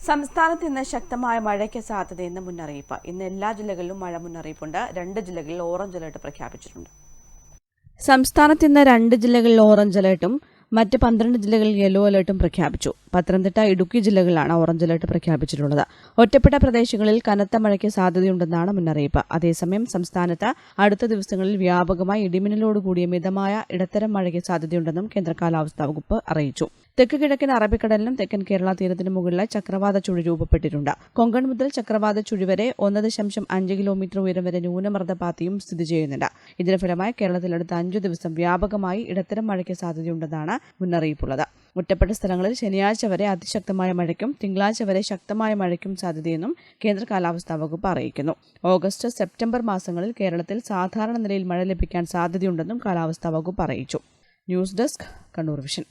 സംസ്ഥാനത്ത് ഇന്ന് ശക്തമായ മഴയ്ക്ക് സാധ്യതയെന്ന് മുന്നറിയിപ്പ്. ഇന്ന് എല്ലാ ജില്ലകളിലും മഴ മുന്നറിയിപ്പുണ്ട്. 2 ജില്ലകളിൽ ഓറഞ്ച് അലർട്ട് പ്രഖ്യാപിച്ചിട്ടുണ്ട്. സംസ്ഥാനത്ത് ഇന്ന് 2 ജില്ലകളിൽ ഓറഞ്ച് അലർട്ടും മറ്റ് 12 ജില്ലകളിൽ യെല്ലോ അലർട്ടും പ്രഖ്യാപിച്ചു. പത്തനംതിട്ട, ഇടുക്കി ജില്ലകളിലാണ് ഓറഞ്ച് അലർട്ട് പ്രഖ്യാപിച്ചിട്ടുള്ളത്. ഒറ്റപ്പെട്ട പ്രദേശങ്ങളിൽ കനത്ത മഴയ്ക്ക് സാധ്യതയുണ്ടെന്നാണ് മുന്നറിയിപ്പ്. അതേസമയം സംസ്ഥാനത്ത് അടുത്ത ദിവസങ്ങളിൽ വ്യാപകമായി ഇടിമിന്നലോടുകൂടിയ മിതമായ ഇടത്തരം മഴയ്ക്ക് സാധ്യതയുണ്ടെന്നും കേന്ദ്ര കാലാവസ്ഥാ വകുപ്പ് അറിയിച്ചു. തെക്ക് കിഴക്കൻ അറബിക്കടലിനും തെക്കൻ കേരള തീരത്തിനു മുകളിലായി ചക്രവാത ചുഴി രൂപപ്പെട്ടിട്ടുണ്ട്. കൊങ്കൺ മുതൽ ചക്രവാത ചുഴി വരെ 1.5 കിലോമീറ്റർ ഉയരം വരെ ന്യൂനമർദ്ദപാത്തിയും സ്ഥിതി ചെയ്യുന്നുണ്ട്. ഇതിന്റെ ഫലമായി കേരളത്തിൽ അടുത്ത 5 ദിവസം വ്യാപകമായി ഇടത്തരം മഴയ്ക്ക് സാധ്യതയുണ്ടെന്നാണ് മുന്നറിയിപ്പുള്ളത്. ഒറ്റപ്പെട്ട സ്ഥലങ്ങളിൽ ശനിയാഴ്ച വരെ അതിശക്തമായ മഴയ്ക്കും തിങ്കളാഴ്ച വരെ ശക്തമായ മഴയ്ക്കും സാധ്യതയെന്നും കേന്ദ്ര കാലാവസ്ഥാ വകുപ്പ് അറിയിക്കുന്നു. ഓഗസ്റ്റ്, സെപ്റ്റംബർ മാസങ്ങളിൽ കേരളത്തിൽ സാധാരണ നിലയിൽ മഴ ലഭിക്കാൻ സാധ്യതയുണ്ടെന്നും കാലാവസ്ഥാ വകുപ്പ് അറിയിച്ചു. News desk, Kannur vision.